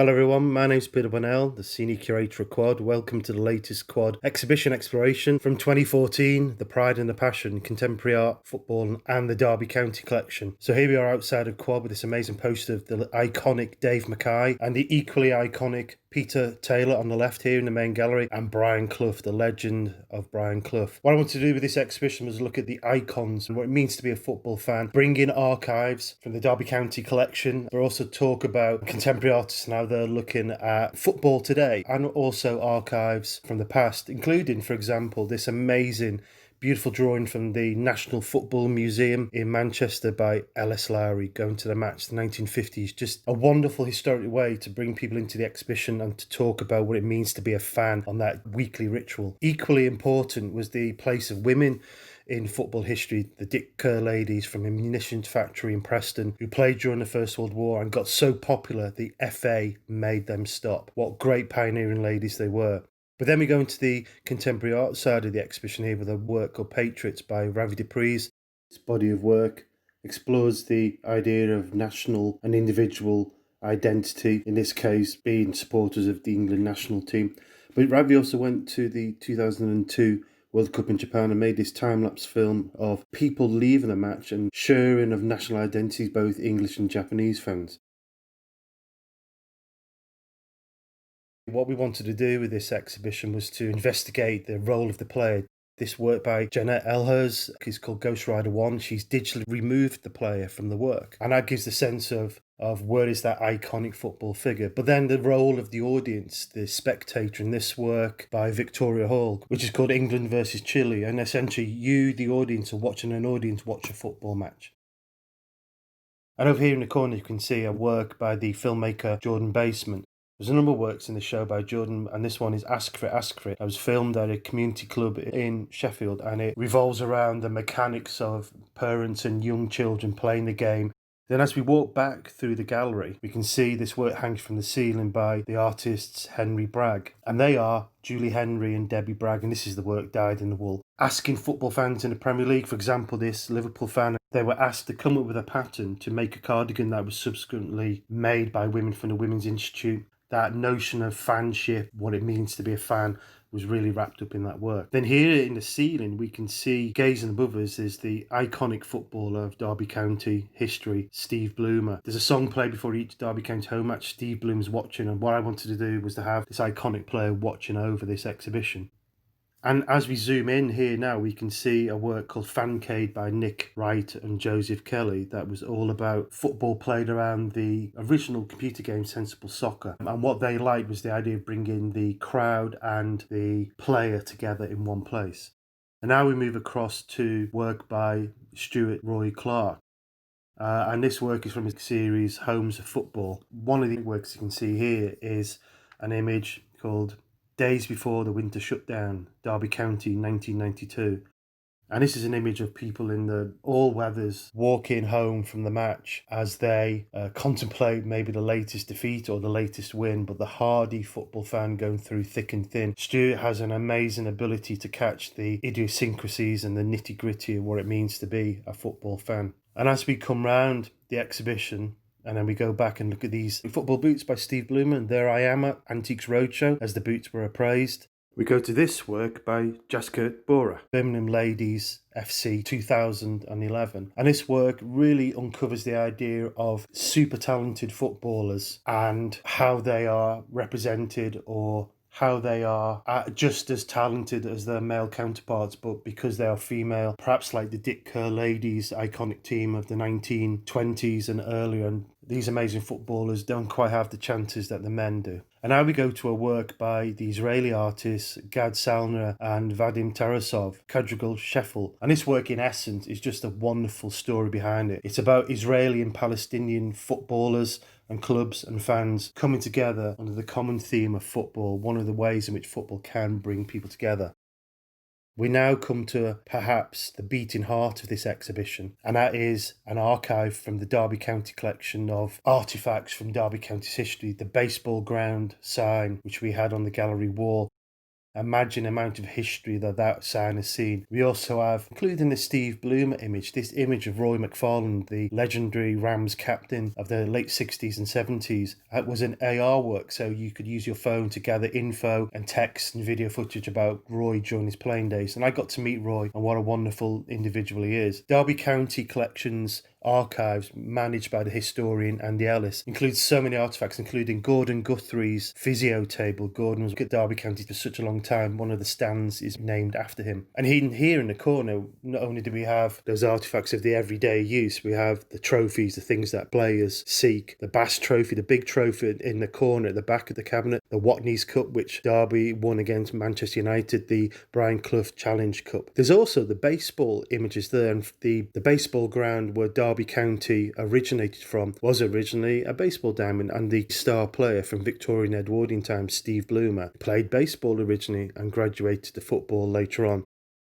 Hello everyone, my name's Peter Bonnell, the Senior Curator of QUAD. Welcome to the latest QUAD exhibition exploration from 2014, The Pride and the Passion, Contemporary Art, Football and the Derby County Collection. So here we are outside of QUAD with this amazing poster of the iconic Dave Mckay and the equally iconic Peter Taylor on the left here in the main gallery, and Brian Clough, the legend of Brian Clough. What I wanted to do with this exhibition was look at the icons and what it means to be a football fan, bring in archives from the Derby County collection, but also talk about contemporary artists and how they're looking at football today, and also archives from the past, including, for example, this amazing beautiful drawing from the National Football Museum in Manchester by Ellis Lowry going to the match, the 1950s. Just a wonderful historic way to bring people into the exhibition and to talk about what it means to be a fan on that weekly ritual. Equally important was the place of women in football history, the Dick Kerr ladies from a munitions factory in Preston who played during the First World War and got so popular the FA made them stop. What great pioneering ladies they were. But then we go into the contemporary art side of the exhibition here with a work called Patriots by Ravi Dupris. This body of work explores the idea of national and individual identity, in this case being supporters of the England national team. But Ravi also went to the 2002 World Cup in Japan and made this time-lapse film of people leaving the match and sharing of national identities, both English and Japanese fans. What we wanted to do with this exhibition was to investigate the role of the player. This work by Jenna Elhers is called Ghost Rider 1. She's digitally removed the player from the work. And that gives the sense of where is that iconic football figure. But then the role of the audience, the spectator in this work by Victoria Hall, which is called England versus Chile. And essentially you, the audience, are watching an audience watch a football match. And over here in the corner you can see a work by the filmmaker Jordan Basement. There's a number of works in the show by Jordan, and this one is Ask For It, Ask For It. It was filmed at a community club in Sheffield, and it revolves around the mechanics of parents and young children playing the game. Then as we walk back through the gallery, we can see this work hangs from the ceiling by the artists Henry Bragg. And they are Julie Henry and Debbie Bragg, and this is the work Dyed in the Wool. Asking football fans in the Premier League, for example, this Liverpool fan, they were asked to come up with a pattern to make a cardigan that was subsequently made by women from the Women's Institute. That notion of fanship, what it means to be a fan, was really wrapped up in that work. Then here in the ceiling, we can see gazing above us is the iconic footballer of Derby County history, Steve Bloomer. There's a song played before each Derby County home match. Steve Bloomer's watching, and what I wanted to do was to have this iconic player watching over this exhibition. And as we zoom in here now, we can see a work called Fancade by Nick Wright and Joseph Kelly that was all about football played around the original computer game Sensible Soccer. And what they liked was the idea of bringing the crowd and the player together in one place. And now we move across to work by Stuart Roy Clark. And this work is from his series Homes of Football. One of the works you can see here is an image called Days Before the Winter Shutdown, Derby County, 1992. And this is an image of people in the all-weathers walking home from the match as they contemplate maybe the latest defeat or the latest win, but the hardy football fan going through thick and thin. Stuart has an amazing ability to catch the idiosyncrasies and the nitty-gritty of what it means to be a football fan. And as we come round the exhibition, and then we go back and look at these football boots by Steve Bloomer, and there I am at Antiques Roadshow as the boots were appraised. We go to this work by Jaska Bora, Birmingham Ladies FC 2011. And this work really uncovers the idea of super talented footballers and how they are represented, or how they are just as talented as their male counterparts, but because they are female, perhaps like the Dick Kerr ladies, iconic team of the 1920s and earlier, and these amazing footballers don't quite have the chances that the men do. And now we go to a work by the Israeli artists Gad Salner and Vadim Tarasov, Quadruple Sheffel. And this work, in essence, is just a wonderful story behind it. It's about Israeli and Palestinian footballers and clubs and fans coming together under the common theme of football, one of the ways in which football can bring people together. We now come to perhaps the beating heart of this exhibition, and that is an archive from the Derby County collection of artefacts from Derby County's history, the baseball ground sign which we had on the gallery wall. Imagine the amount of history that sign has seen. We also have, including the Steve Bloomer image, this image of Roy McFarland, the legendary Rams captain of the late 60s and 70s. It was an AR work, so you could use your phone to gather info and text and video footage about Roy during his playing days. And I got to meet Roy, and what a wonderful individual he is. Derby County Collections archives, managed by the historian Andy Ellis, includes so many artefacts, including Gordon Guthrie's physio table. Gordon was at Derby County for such a long time. One of the stands is named after him. And here in the corner, not only do we have those artefacts of the everyday use, we have the trophies, the things that players seek. The Bass Trophy, the big trophy in the corner at the back of the cabinet. The Watney's Cup, which Derby won against Manchester United. The Brian Clough Challenge Cup. There's also the baseball images there, and the baseball ground where Derby County originated from was originally a baseball diamond, and the star player from Victorian Edwardian times, Steve Bloomer, played baseball originally and graduated to football later on.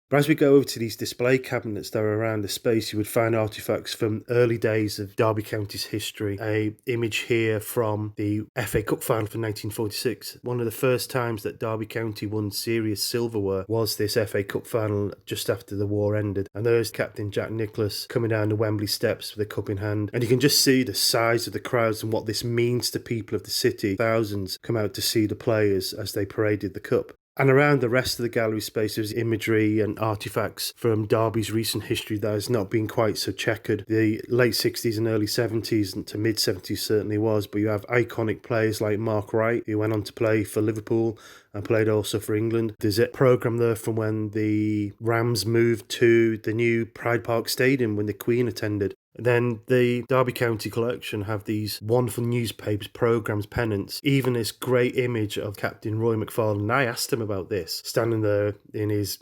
But as we go over to these display cabinets that are around the space, you would find artefacts from early days of Derby County's history. A image here from the FA Cup final from 1946. One of the first times that Derby County won serious silverware was this FA Cup final just after the war ended. And there's Captain Jack Nicklaus coming down the Wembley steps with a cup in hand. And you can just see the size of the crowds and what this means to people of the city. Thousands come out to see the players as they paraded the cup. And around the rest of the gallery space, there's imagery and artefacts from Derby's recent history that has not been quite so checkered. The late 60s and early 70s and to mid 70s certainly was, but you have iconic players like Mark Wright, who went on to play for Liverpool and played also for England. There's a programme there from when the Rams moved to the new Pride Park Stadium when the Queen attended. Then the Derby County collection have these wonderful newspapers, programmes, pennants, even this great image of Captain Roy McFarland. And I asked him about this, standing there in his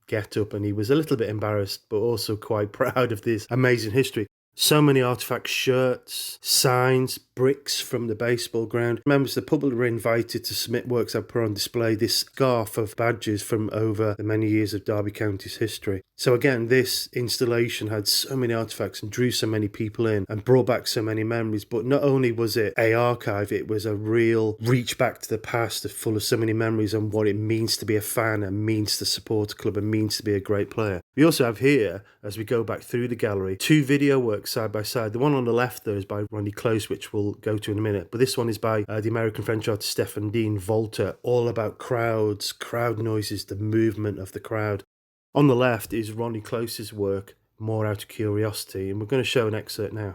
get-up, and he was a little bit embarrassed, but also quite proud of this amazing history. So many artefacts, shirts, signs, bricks from the baseball ground. Members of the public were invited to submit works that put on display. This scarf of badges from over the many years of Derby County's history. So again, this installation had so many artefacts and drew so many people in and brought back so many memories. But not only was it an archive, it was a real reach back to the past, full of so many memories on what it means to be a fan and means to support a club and means to be a great player. We also have here, as we go back through the gallery, two video works side by side. The one on the left there is by Ronnie Close, which we'll go to in a minute. But this one is by the American-French artist Stefan Dean Volta, all about crowds, crowd noises, the movement of the crowd. On the left is Ronnie Close's work, More Out of Curiosity, and we're going to show an excerpt now.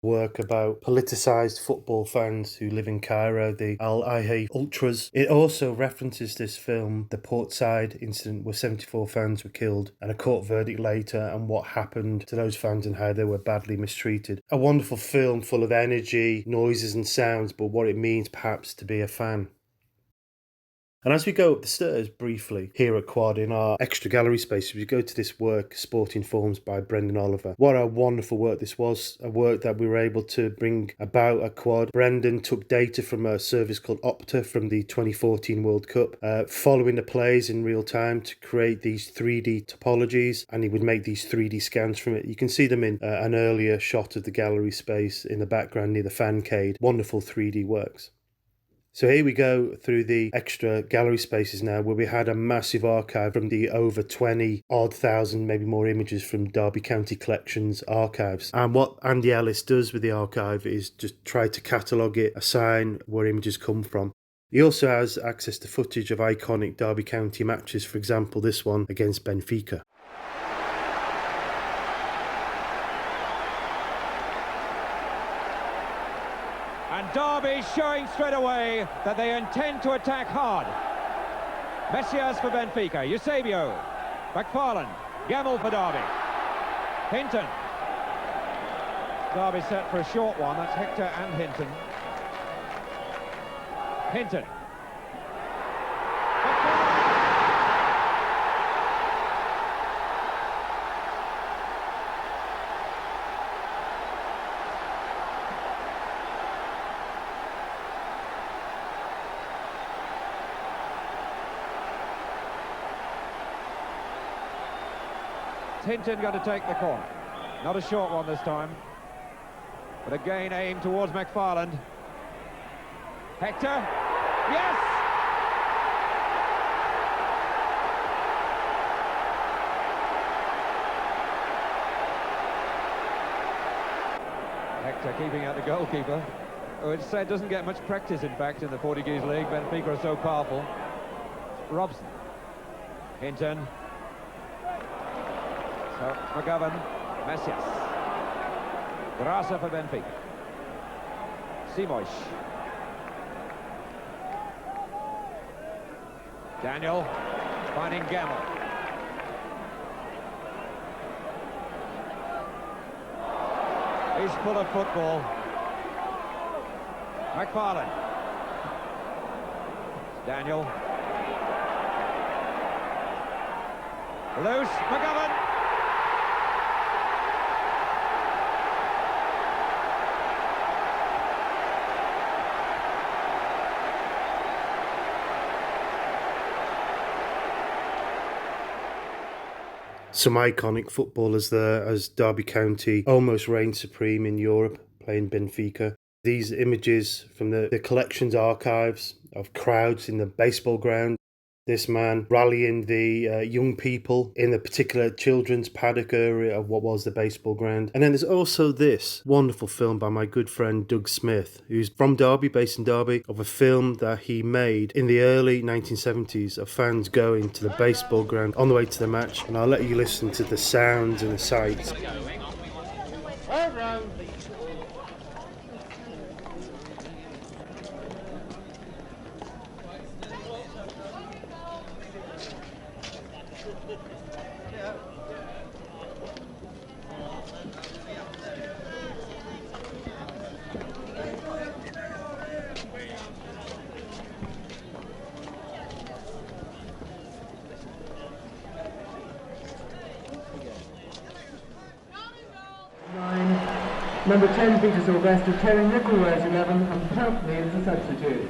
Work about politicised football fans who live in Cairo, the Al-Ahly Ultras. It also references this film, the Portside incident where 74 fans were killed, and a court verdict later and what happened to those fans and how they were badly mistreated. A wonderful film full of energy, noises and sounds, but what it means perhaps to be a fan. And as we go up the stairs briefly here at QUAD in our extra gallery space, we go to this work, Sporting Forms by Brendan Oliver. What a wonderful work this was, a work that we were able to bring about at QUAD. Brendan took data from a service called Opta from the 2014 World Cup, following the plays in real time to create these 3D topologies, and he would make these 3D scans from it. You can see them in an earlier shot of the gallery space in the background near the Fancade. Wonderful 3D works. So here we go through the extra gallery spaces now, where we had a massive archive from the over 20 odd thousand, maybe more images from Derby County Collections archives. And what Andy Ellis does with the archive is just try to catalogue it, assign where images come from. He also has access to footage of iconic Derby County matches, for example this one against Benfica. Derby showing straight away that they intend to attack hard. Messias for Benfica, Eusebio, McFarland, Gamble for Derby, Hinton. Derby set for a short one, that's Hector and Hinton. Hinton. Hinton going to take the corner. Not a short one this time, but again aimed towards McFarland. Hector, yes! Hector keeping out the goalkeeper. Oh, it's said doesn't get much practice, in fact, in the Portuguese league. Benfica are so powerful. Robson. Hinton. So, McGovern. Messias. Graça for Benfica. Simões. Daniel finding Gamble. He's full of football. McFarland. Daniel. Loose. McGovern. Some iconic footballers there as Derby County almost reigned supreme in Europe, playing Benfica. These images from the collections archives of crowds in the baseball ground. This man rallying the young people in the particular children's paddock area of what was the baseball ground. And then there's also this wonderful film by my good friend Doug Smith, who's from Derby, based in Derby, of a film that he made in the early 1970s of fans going to the baseball ground on the way to the match. And I'll let you listen to the sounds and the sights. Number 10, Peter Sylvester, Terry Nicol wears 11, and Peltney is a substitute.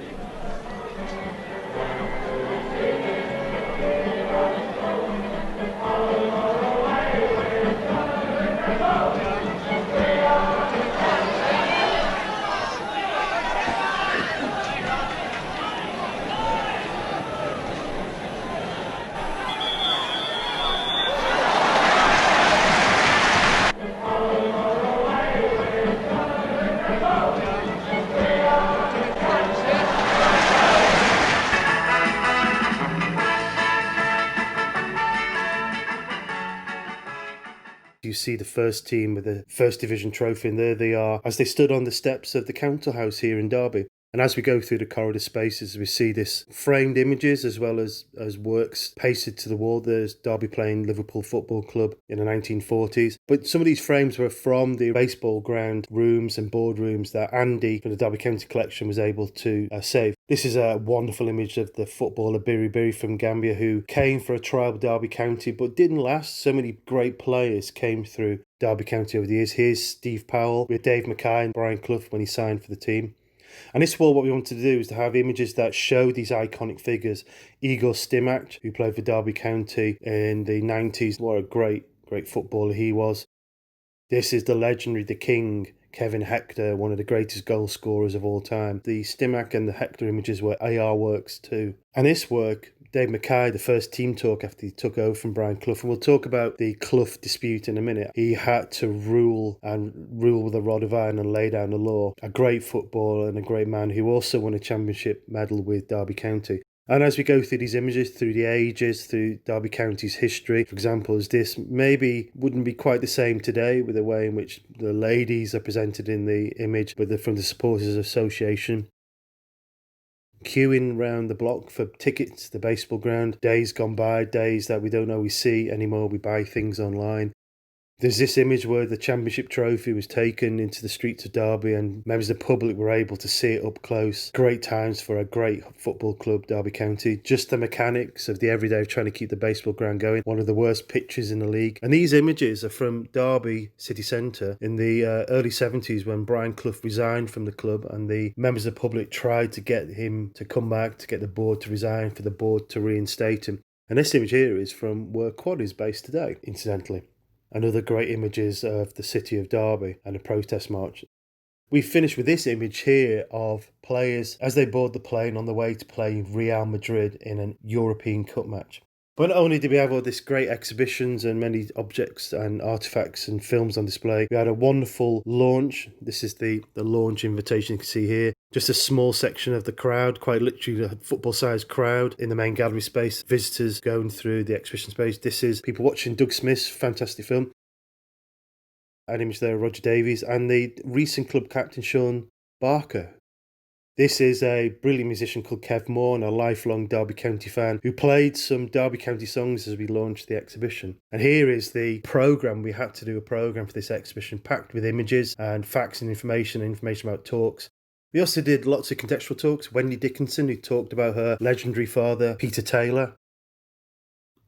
You see the first team with the first division trophy, and there they are as they stood on the steps of the Council House here in Derby. And as we go through the corridor spaces, we see this framed images as well as works pasted to the wall. There's Derby playing Liverpool Football Club in the 1940s. But some of these frames were from the baseball ground rooms and boardrooms that Andy from the Derby County Collection was able to save. This is a wonderful image of the footballer Biri from Gambia, who came for a trial with Derby County but didn't last. So many great players came through Derby County over the years. Here's Steve Powell with Dave Mckay and Brian Clough when he signed for the team. And this fall, what we wanted to do is to have images that show these iconic figures. Igor Stimac, who played for Derby County in the 90s. What a great footballer he was. This is the legendary, the king, Kevin Hector, one of the greatest goal scorers of all time. The Stimac and the Hector images were AR works too. And this work, Dave Mckay, the first team talk after he took over from Brian Clough, and we'll talk about the Clough dispute in a minute. He had to rule with a rod of iron and lay down the law. A great footballer and a great man who also won a championship medal with Derby County. And as we go through these images, through the ages, through Derby County's history, for example, as this maybe wouldn't be quite the same today with the way in which the ladies are presented in the image from the Supporters Association. Queuing round the block for tickets to the baseball ground. Days gone by, days that we don't always see anymore. We buy things online. There's this image where the championship trophy was taken into the streets of Derby and members of the public were able to see it up close. Great times for a great football club, Derby County. Just the mechanics of the everyday of trying to keep the baseball ground going. One of the worst pitches in the league. And these images are from Derby City Centre in the early 70s when Brian Clough resigned from the club and the members of the public tried to get him to come back, to get the board to resign, for the board to reinstate him. And this image here is from where QUAD is based today, incidentally. and other great images of the city of Derby and a protest march. We finished with this image here of players as they board the plane on the way to play Real Madrid in an European Cup match. But not only did we have all this great exhibitions and many objects and artefacts and films on display, we had a wonderful launch. This is the launch invitation you can see here. Just a small section of the crowd, quite literally a football-sized crowd in the main gallery space. Visitors going through the exhibition space. This is people watching Doug Smith's fantastic film. An image there of Roger Davies and the recent club captain Sean Barker. This is a brilliant musician called Kev Moore, and a lifelong Derby County fan who played some Derby County songs as we launched the exhibition. And here is the programme. We had to do a programme for this exhibition packed with images and facts and information about talks. We also did lots of contextual talks. Wendy Dickinson, who talked about her legendary father, Peter Taylor.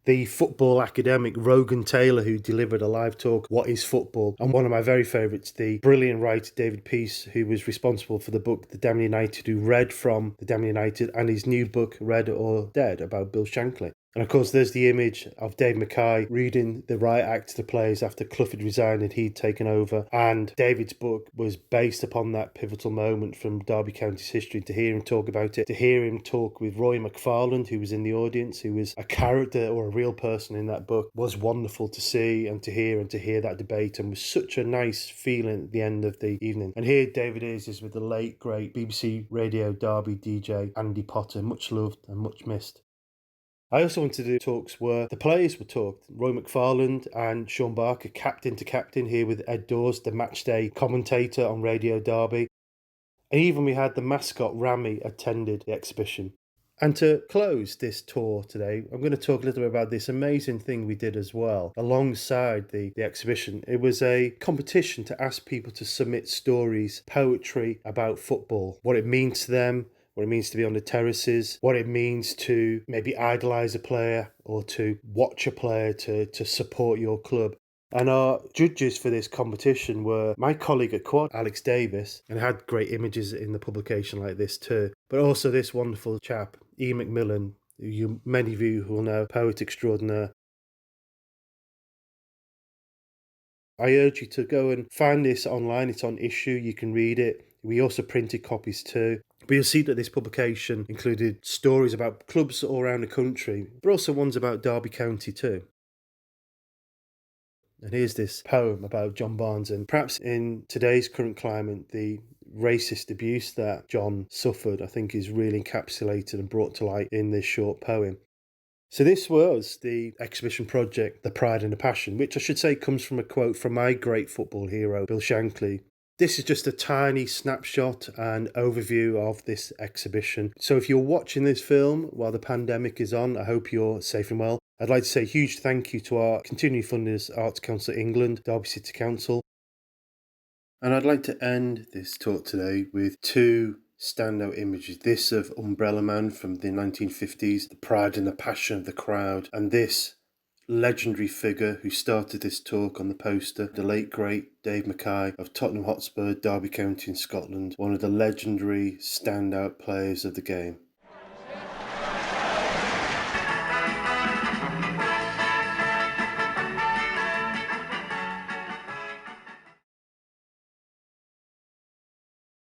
The football academic Rogan Taylor, who delivered a live talk, What is Football? And one of my very favourites, the brilliant writer David Peace, who was responsible for the book The Damned United, who read from The Damned United, and his new book, Red or Dead, about Bill Shankly. And of course, there's the image of Dave Mckay reading the riot act to the players after Clough had resigned and he'd taken over. And David's book was based upon that pivotal moment from Derby County's history. To hear him talk about it, to hear him talk with Roy McFarland, who was in the audience, who was a character or a real person in that book, was wonderful to see and to hear that debate, and was such a nice feeling at the end of the evening. And here David is with the late, great BBC Radio Derby DJ Andy Potter, much loved and much missed. I also wanted to do talks where the players were talked. Roy McFarland and Sean Barker, captain to captain, here with Ed Dawes, the matchday commentator on Radio Derby. And even we had the mascot Ravi attended the exhibition. And to close this tour today, I'm going to talk a little bit about this amazing thing we did as well, alongside the exhibition. It was a competition to ask people to submit stories, poetry about football, what it means to them, what it means to be on the terraces, what it means to maybe idolise a player or to watch a player to support your club. And our judges for this competition were my colleague at QUAD, Alex Davis, and had great images in the publication like this too, but also this wonderful chap, Ian Macmillan, who many of you will know, poet extraordinaire. I urge you to go and find this online. It's on issue, you can read it. We also printed copies too. But you'll see that this publication included stories about clubs all around the country, but also ones about Derby County too. And here's this poem about John Barnes, and perhaps in today's current climate, the racist abuse that John suffered, I think, is really encapsulated and brought to light in this short poem. So this was the exhibition project, The Pride and the Passion, which I should say comes from a quote from my great football hero, Bill Shankly. This is just a tiny snapshot and overview of this exhibition. So if you're watching this film while the pandemic is on, I hope you're safe and well. I'd like to say a huge thank you to our continuing funders, Arts Council England, Derby City Council. And I'd like to end this talk today with two standout images. This of Umbrella Man from the 1950s, the pride and the passion of the crowd, and this legendary figure who started this talk on the poster, the late great Dave Mckay of Tottenham Hotspur, Derby County in Scotland, one of the legendary standout players of the game.